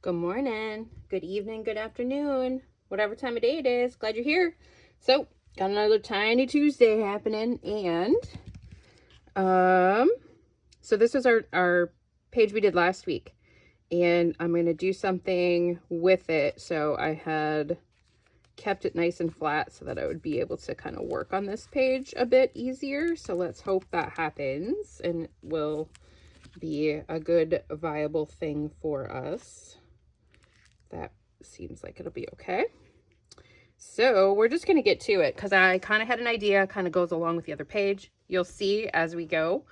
Good morning, good evening, good afternoon, whatever time of day it is. Glad you're here. So, got another Tiny Tuesday happening, and so this was our page we did last week, and I'm gonna do something with it. So I had kept it nice and flat so that I would be able to kind of work on this page a bit easier. So let's hope that happens and it will be a good, viable thing for us. That seems like it'll be okay. So we're just going to get to it because I kind of had an idea, kind of goes along with the other page. You'll see as we go.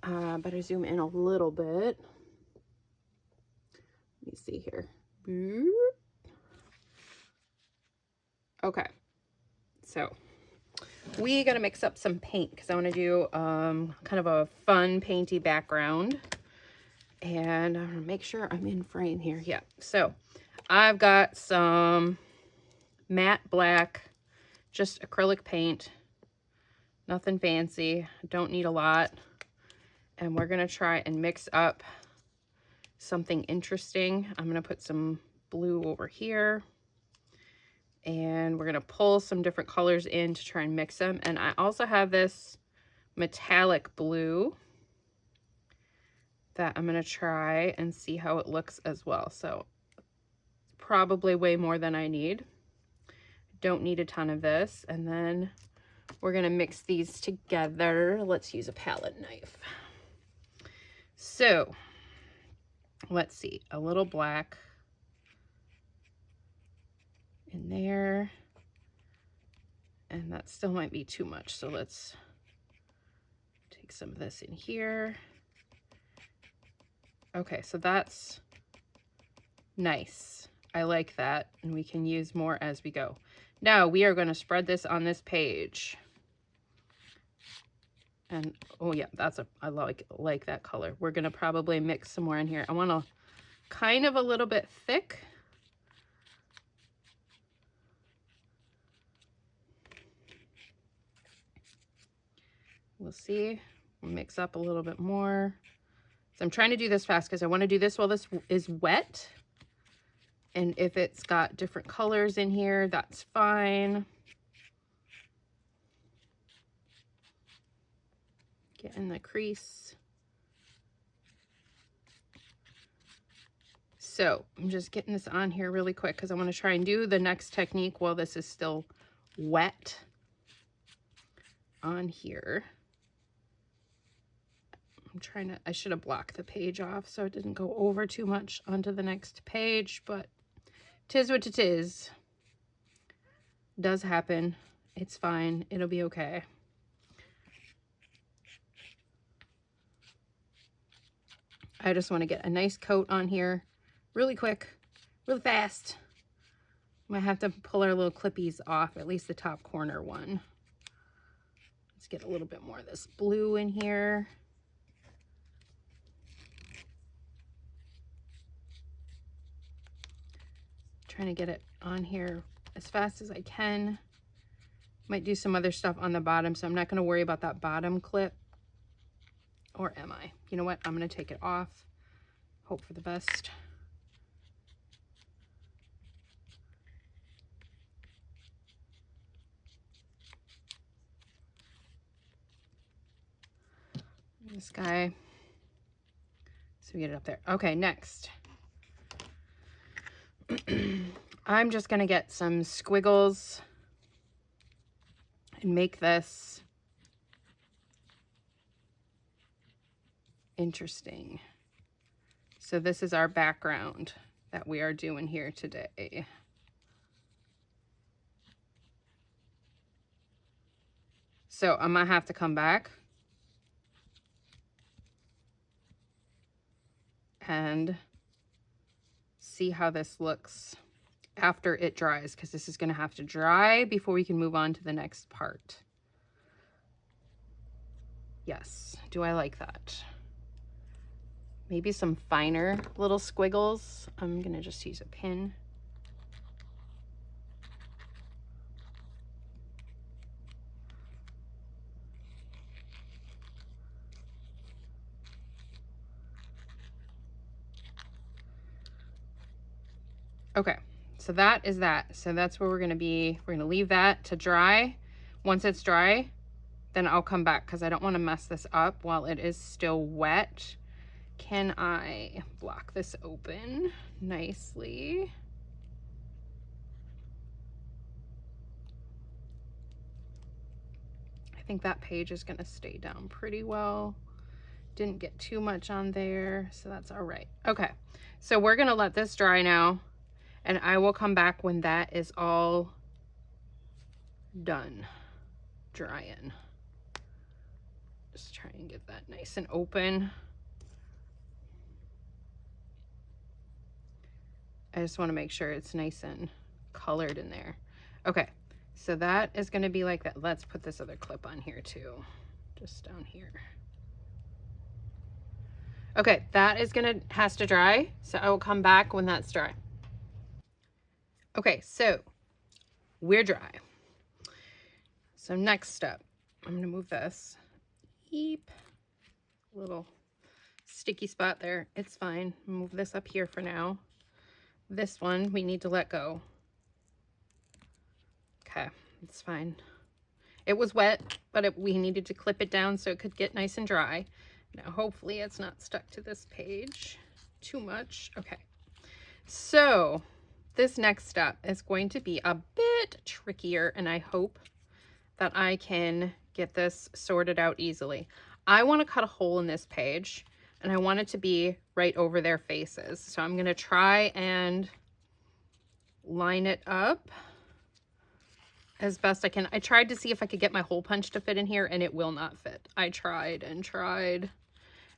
Better zoom in a little bit. Let me see here. Okay. So we got to mix up some paint because I want to do kind of a fun painty background. And I'm going to make sure I'm in frame here. Yeah. So I've got some matte black, just acrylic paint, nothing fancy, don't need a lot. And we're gonna try and mix up something interesting. I'm gonna put some blue over here, and we're gonna pull some different colors in to try and mix them. And I also have this metallic blue that I'm gonna try and see how it looks as well. So probably way more than I need. Don't need a ton of this. And then we're gonna mix these together. Let's use a palette knife. So let's see, a little black in there, and that still might be too much. So let's take some of this in here. Okay, so that's nice. I like that, and we can use more as we go. Now we are going to spread this on this page. And oh yeah, I like that color. We're going to probably mix some more in here. I want to kind of a little bit thick. We'll see. We'll mix up a little bit more. So I'm trying to do this fast because I want to do this while this is wet. And if it's got different colors in here, that's fine. Get in the crease. So I'm just getting this on here really quick because I want to try and do the next technique while this is still wet on here. I should have blocked the page off so it didn't go over too much onto the next page, but 'tis what it is. Does happen. It's fine. It'll be okay. I just want to get a nice coat on here really quick, really fast. I might have to pull our little clippies off, at least the top corner one. Let's get a little bit more of this blue in here. Trying to get it on here as fast as I can. Might do some other stuff on the bottom, so I'm not going to worry about that bottom clip. Or am I? You know what? I'm going to take it off. Hope for the best. This guy. So we get it up there. Okay, next. I'm just going to get some squiggles and make this interesting. So this is our background that we are doing here today. So I might have to come back and see how this looks after it dries, because this is going to have to dry before we can move on to the next part. Yes, do I like that? Maybe some finer little squiggles. I'm going to just use a pin. Okay, so that is that. So that's where we're gonna be. We're gonna leave that to dry. Once it's dry, then I'll come back because I don't want to mess this up while it is still wet. Can I block this open nicely? I think that page is gonna stay down pretty well. Didn't get too much on there, so that's all right. Okay, so we're gonna let this dry now, and I will come back when that is all done drying. Just try and get that nice and open. I just want to make sure it's nice and colored in there. Okay, so that is going to be like that. Let's put this other clip on here too, just down here. Okay, that is has to dry, so I will come back when that's dry. Okay, so we're dry. So next step, I'm gonna move this. Eep, little sticky spot there. It's fine. Move this up here for now. This one we need to let go. Okay, it's fine. It was wet, but we needed to clip it down so it could get nice and dry. Now, hopefully it's not stuck to this page too much. Okay, so this next step is going to be a bit trickier, and I hope that I can get this sorted out easily. I want to cut a hole in this page, and I want it to be right over their faces. So I'm going to try and line it up as best I can. I tried to see if I could get my hole punch to fit in here, and it will not fit. I tried and tried,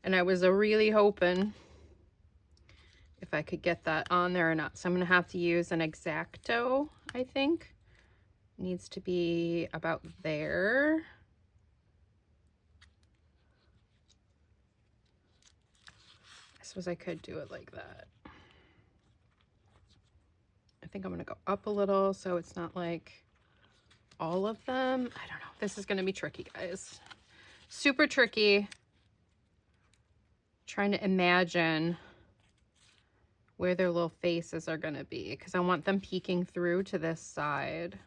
and I was really hoping if I could get that on there or not. So I'm going to have to use an X-Acto, I think. Needs to be about there. I suppose I could do it like that. I think I'm going to go up a little so it's not like all of them. I don't know. This is going to be tricky, guys. Super tricky. Trying to imagine where their little faces are going to be because I want them peeking through to this side.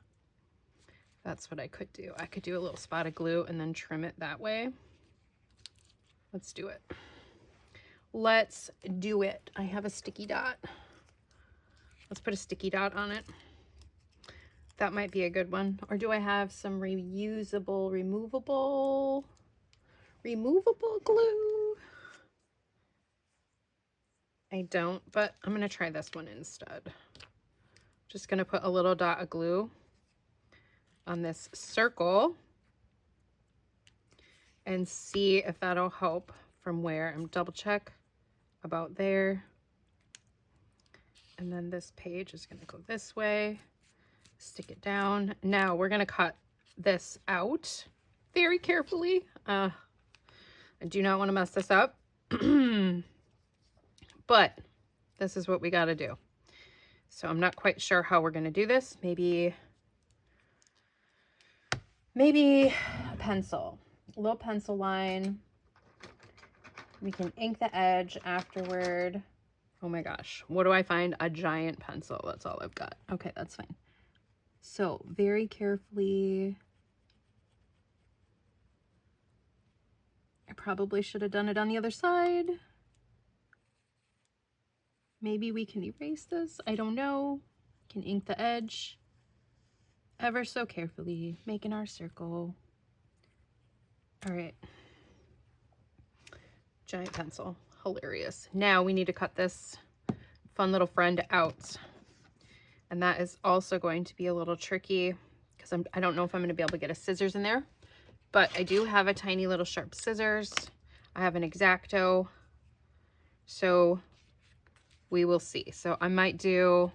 That's what I could do. I could do a little spot of glue and then trim it that way. Let's do it. Let's do it. I have a sticky dot. Let's put a sticky dot on it. That might be a good one. Or do I have some reusable, removable glue? I don't, but I'm going to try this one instead. Just going to put a little dot of glue on this circle and see if that'll help from where I'm double check about there. And then this page is going to go this way, stick it down. Now we're going to cut this out very carefully. I do not want to mess this up, but this is what we got to do. So I'm not quite sure how we're going to do this. Maybe a pencil, a little pencil line. We can ink the edge afterward. Oh my gosh, what do I find? A giant pencil. That's all I've got. Okay, that's fine. So very carefully. I probably should have done it on the other side. Maybe we can erase this. I don't know. Can ink the edge ever so carefully, making our circle. All right. Giant pencil. Hilarious. Now we need to cut this fun little friend out. And that is also going to be a little tricky because I don't know if I'm going to be able to get a scissors in there. But I do have a tiny little sharp scissors. I have an X-Acto. So we will see. So I might do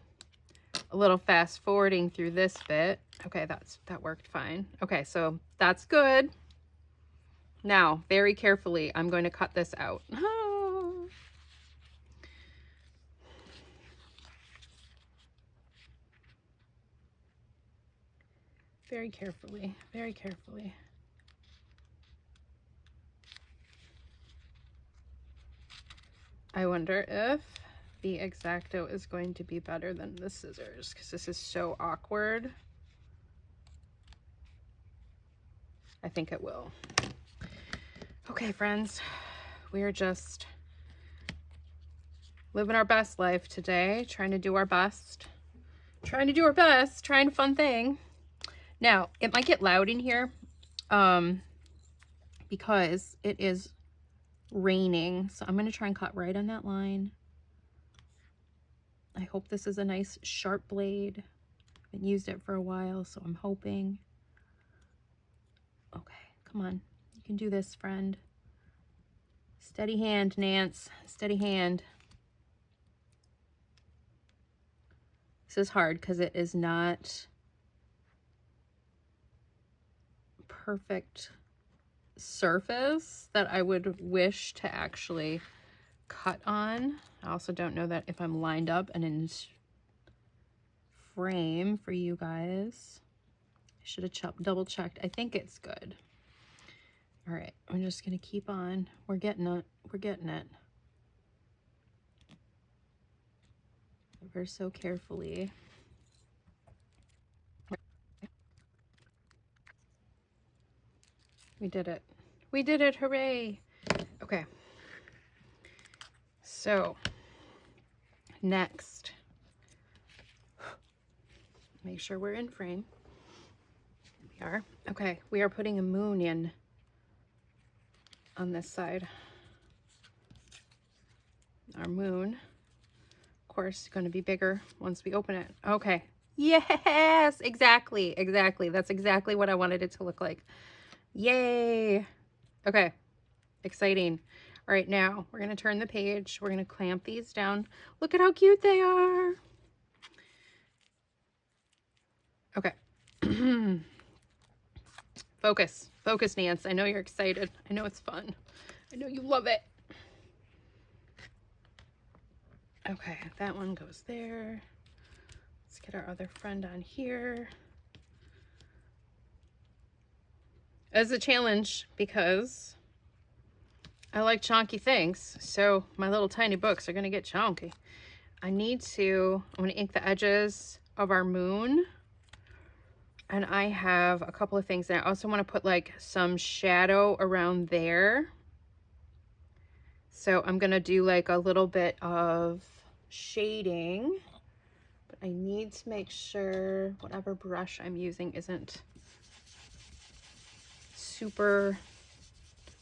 a little fast forwarding through this bit. Okay, that worked fine. Okay, so that's good. Now, very carefully, I'm going to cut this out. Very carefully, very carefully. I wonder if the X-Acto is going to be better than the scissors because this is so awkward. I think it will. Okay, friends, we are just living our best life today, trying to do our best. Trying fun thing. Now, it might get loud in here because it is raining. So I'm going to try and cut right on that line. I hope this is a nice sharp blade. I haven't used it for a while, so I'm hoping. Okay, come on. You can do this, friend. Steady hand, Nance. Steady hand. This is hard because it is not perfect surface that I would wish to actually cut on. I also don't know that if I'm lined up and in frame for you guys. I should have double checked. I think it's good. All right, I'm just gonna keep on. We're getting it. We're getting it. Ever so carefully. We did it. We did it. Hooray. Okay. So next, make sure we're in frame. We are. Okay, we are putting a moon in on this side. Our moon, of course, going to be bigger once we open it. Okay. Yes, exactly. That's exactly what I wanted it to look like. Yay. Okay. Exciting. All right, now we're going to turn the page. We're going to clamp these down. Look at how cute they are. Okay. Focus, Nance. I know you're excited. I know it's fun. I know you love it. Okay, that one goes there. Let's get our other friend on here. As a challenge because I like chonky things, so my little tiny books are gonna get chonky. I'm gonna ink the edges of our moon. And I have a couple of things. And I also want to put like some shadow around there. So I'm going to do like a little bit of shading. But I need to make sure whatever brush I'm using isn't super...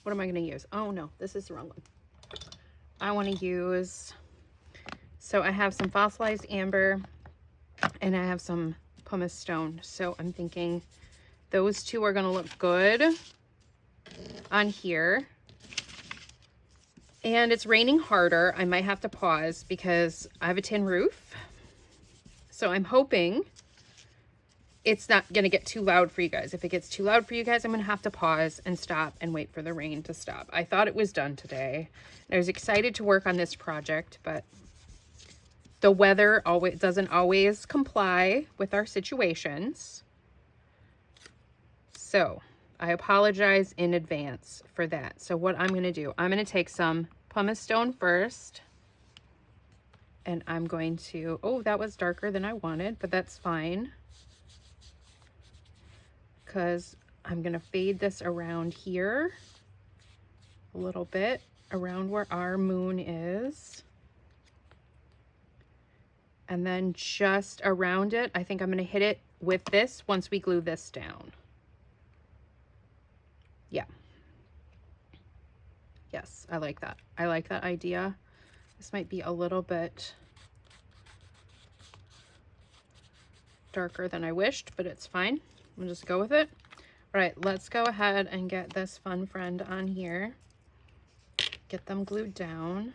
What am I going to use? Oh no, this is the wrong one. I want to use... So I have some fossilized amber and I have some pumice stone. So I'm thinking those two are going to look good on here. And it's raining harder. I might have to pause because I have a tin roof. So I'm hoping it's not going to get too loud for you guys. If it gets too loud for you guys, I'm going to have to pause and stop and wait for the rain to stop. I thought it was done today. I was excited to work on this project, but the weather doesn't always comply with our situations. So I apologize in advance for that. So what I'm going to do, I'm going to take some pumice stone first. And I'm going to, oh, that was darker than I wanted, but that's fine. Because I'm going to fade this around here a little bit, around where our moon is. And then just around it, I think I'm going to hit it with this once we glue this down. Yeah. Yes, I like that. I like that idea. This might be a little bit darker than I wished, but it's fine. We'll just go with it. All right, let's go ahead and get this fun friend on here. Get them glued down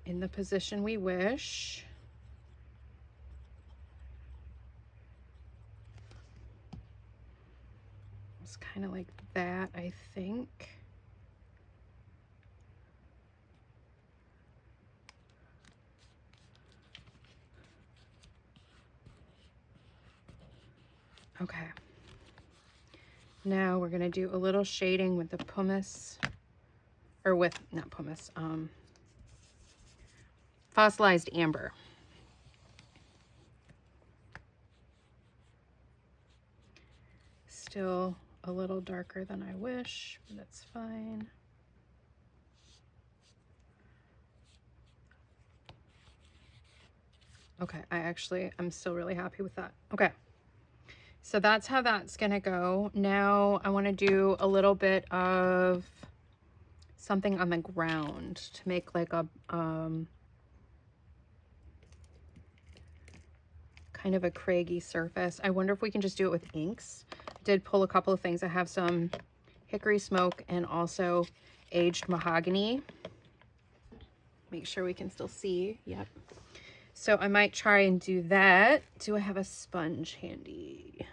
in the position we wish. It's kind of like that, I think. Okay. Now we're going to do a little shading with the pumice, or with, not pumice, Fossilized amber. Still a little darker than I wish, but that's fine. Okay, I'm still really happy with that. Okay, so that's how that's gonna go. Now I want to do a little bit of something on the ground to make like a kind of a craggy surface. I wonder if we can just do it with inks. I did pull a couple of things. I have some hickory smoke and also aged mahogany. Make sure we can still see. Yep. So I might try and do that. Do I have a sponge handy?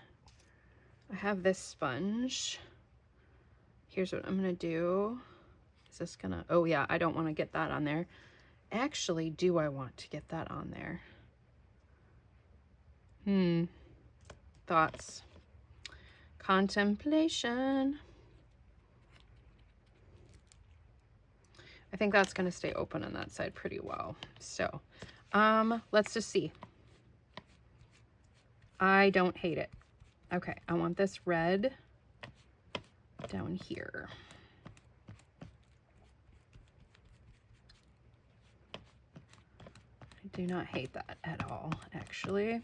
I have this sponge. Here's what I'm gonna do. Is this gonna, oh yeah, I don't want to get that on there. Actually, do I want to get that on there? Thoughts. Contemplation. I think that's gonna stay open on that side pretty well. So, let's just see. I don't hate it. Okay, I want this red down here. I do not hate that at all, actually.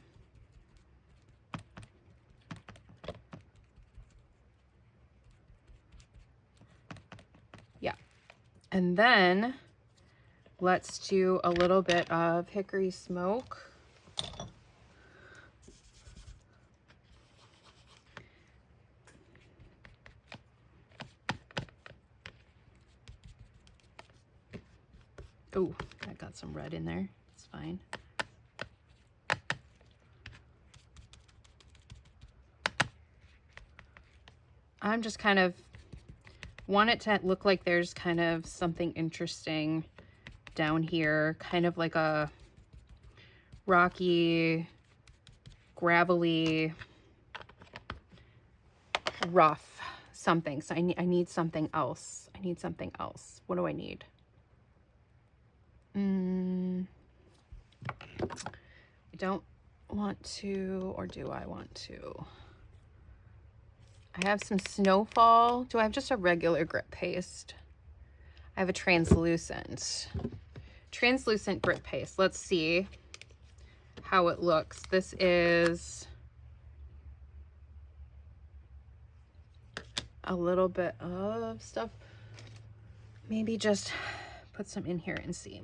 Yeah. And then let's do a little bit of hickory smoke. Oh, I got some red in there. It's fine. I'm just kind of want it to look like there's kind of something interesting down here, kind of like a rocky, gravelly, rough something. So I need something else. I need something else. What do I need? I don't want to, or do I want to? I have some Snowfall. Do I have just a regular grit paste? I have a translucent grit paste. Let's see how it looks. This is a little bit of stuff. Maybe just put some in here and see.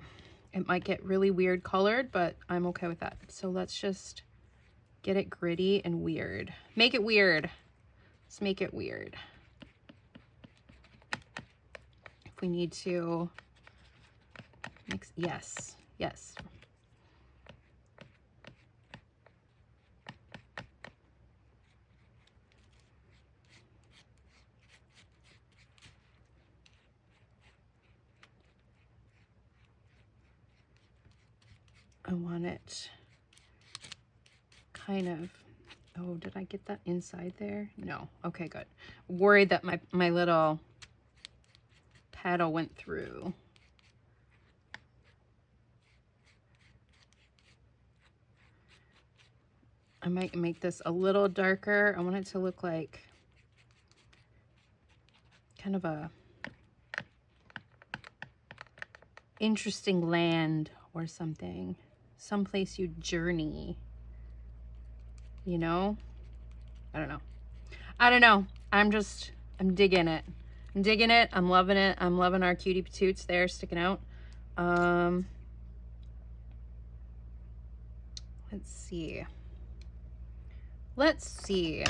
It might get really weird colored, but I'm okay with that. So let's just get it gritty and weird. Make it weird. Let's make it weird. If we need to mix, yes, yes. I want it kind of, oh, did I get that inside there? No. Okay, good. Worried that my little paddle went through. I might make this a little darker. I want it to look like kind of a interesting land or something. Someplace you journey, you know? I don't know. I don't know. I'm digging it. I'm digging it. I'm loving it. I'm loving our cutie patoots there sticking out. Let's see. Let's see.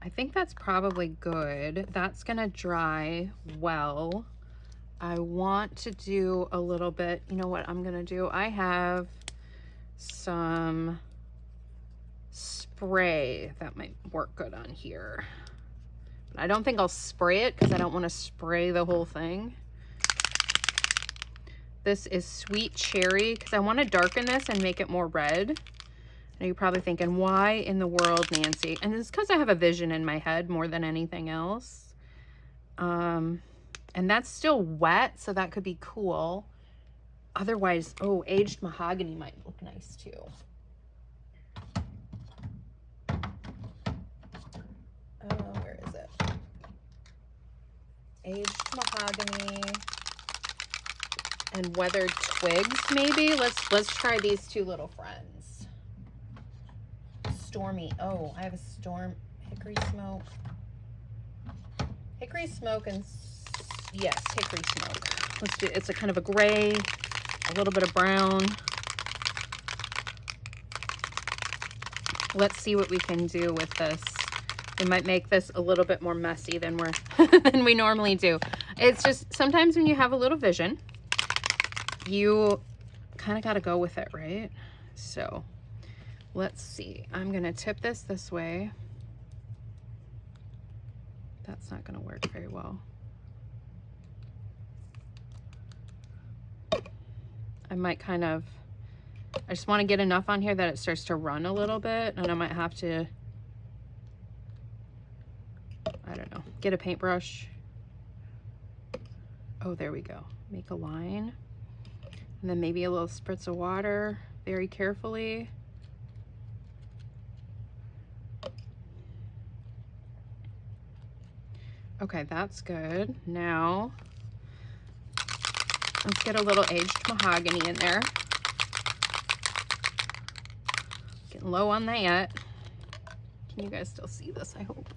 I think that's probably good. That's gonna dry well. I want to do a little bit, you know what I'm gonna do? I have some spray that might work good on here. But I don't think I'll spray it because I don't want to spray the whole thing. This is Sweet Cherry because I want to darken this and make it more red. Now you're probably thinking, why in the world, Nancy? And it's because I have a vision in my head more than anything else. And that's still wet, so that could be cool. Otherwise, oh, aged mahogany might look nice too. Where is it? Aged mahogany and weathered twigs, maybe. Let's try these two little friends. Stormy. Oh, I have a storm. Hickory smoke. Hickory smoke and yes, hickory smoke. Let's do. It's a kind of a gray, a little bit of brown. Let's see what we can do with this. We might make this a little bit more messy than than we normally do. It's just sometimes when you have a little vision, you kind of got to go with it, right? So let's see. I'm going to tip this way. That's not going to work very well. I might kind of, I just want to get enough on here that it starts to run a little bit, and I might have to, I don't know, get a paintbrush. Oh, there we go. Make a line. And then maybe a little spritz of water very carefully. Okay, that's good. Now, let's get a little aged mahogany in there. Getting low on that. Can you guys still see this? I hope.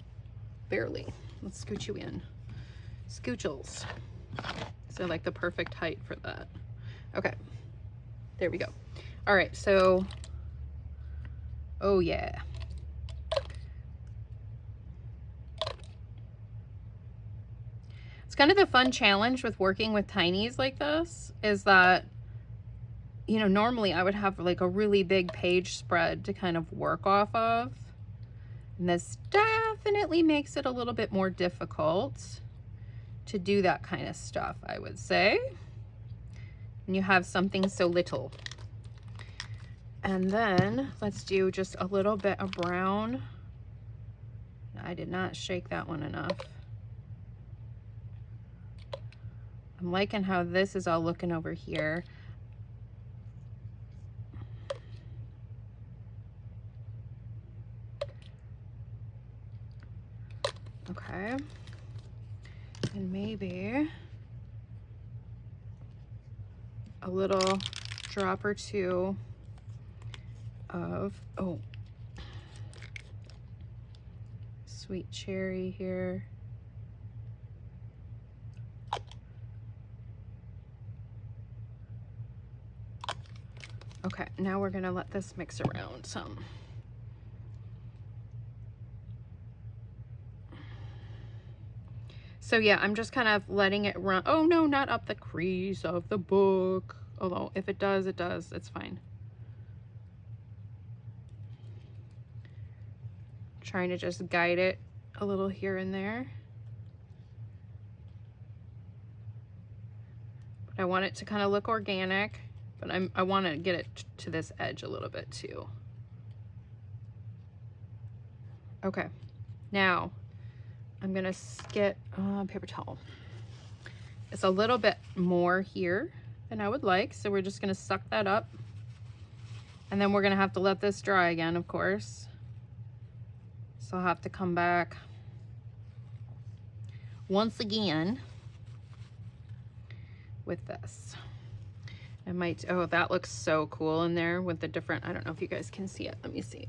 Barely. Let's scooch you in. Scoochels. So like the perfect height for that. Okay. There we go. All right, so, oh yeah. It's kind of the fun challenge with working with tinies like this is that, you know, normally I would have like a really big page spread to kind of work off of. And this definitely makes it a little bit more difficult to do that kind of stuff, I would say. And you have something so little. And then let's do just a little bit of brown. I did not shake that one enough. I'm liking how this is all looking over here. Okay. And maybe a little drop or two of, oh, sweet cherry here. Okay, now we're gonna let this mix around some. So yeah, I'm just kind of letting it run. Oh no, not up the crease of the book. Although if it does, it does. It's fine. Trying to just guide it a little here and there. But I want it to kind of look organic, but I want to get it to this edge a little bit too. Okay, now I'm gonna get paper towel. It's a little bit more here than I would like, so we're just gonna suck that up. And then we're gonna have to let this dry again, of course. So I'll have to come back once again with this. I might, oh, that looks so cool in there with the different, I don't know if you guys can see it. Let me see.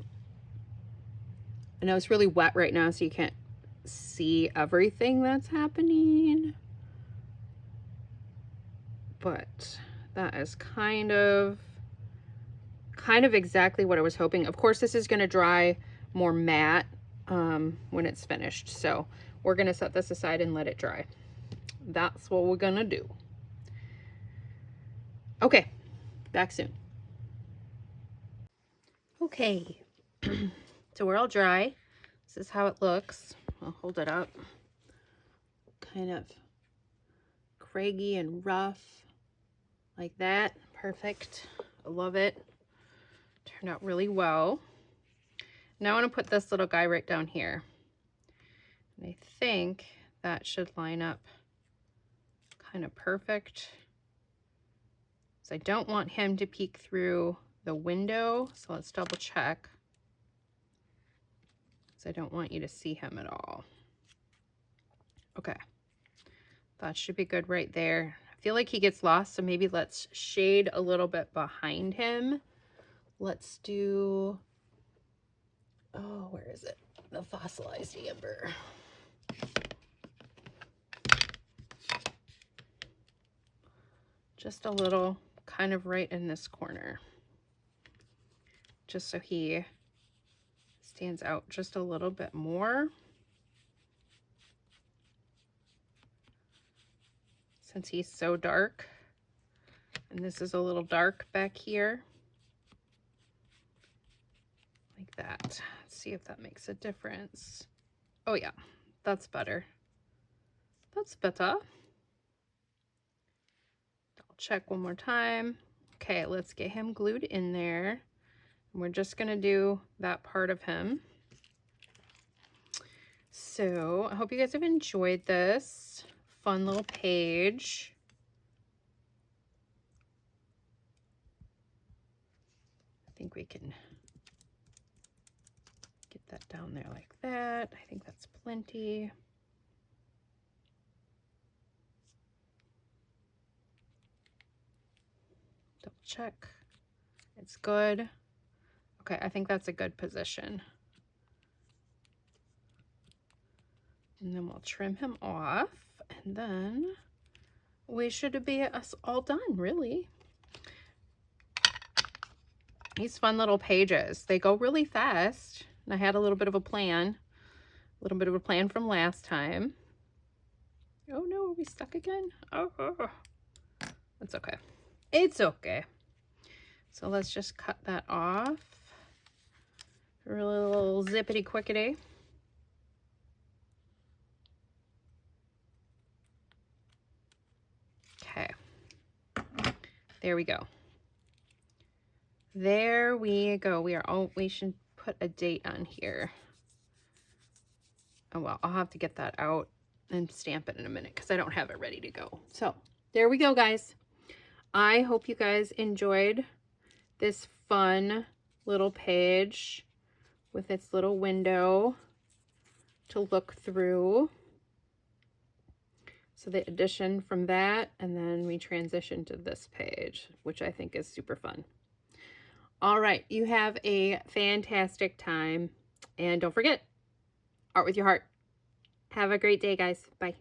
I know it's really wet right now, so you can't see everything that's happening. But that is kind of exactly what I was hoping. Of course, this is going to dry more matte when it's finished. So we're going to set this aside and let it dry. That's what we're going to do. Okay, back soon. Okay, so we're all dry. This is how it looks. I'll hold it up. Kind of craggy and rough like that. Perfect. I love it. Turned out really well. Now I want to put this little guy right down here. And I think that should line up kind of perfect. So I don't want him to peek through the window. So let's double check. So I don't want you to see him at all. Okay. That should be good right there. I feel like he gets lost, so maybe let's shade a little bit behind him. Let's do, oh, where is it? The fossilized amber. Just a little, kind of right in this corner. Just so he stands out just a little bit more. Since he's so dark. And this is a little dark back here. Like that. Let's see if that makes a difference. Oh yeah, that's better. That's better. I'll check one more time. Okay, let's get him glued in there. And we're just gonna do that part of him. So I hope you guys have enjoyed this fun little page. I think we can get that down there like that. I think that's plenty. Double check. It's good. Okay, I think that's a good position. And then we'll trim him off, and then we should be us all done, really. These fun little pages, they go really fast. And I had a little bit of a plan from last time. Oh no, are we stuck again? Oh, it's okay. It's okay. So let's just cut that off. A little zippity quickity. Okay. There we go. There we go. We should put a date on here. Oh well, I'll have to get that out and stamp it in a minute because I don't have it ready to go. So there we go, guys. I hope you guys enjoyed this fun little page with its little window to look through. So the addition from that, and then we transition to this page, which I think is super fun. All right, you have a fantastic time. And don't forget, art with your heart. Have a great day, guys. Bye.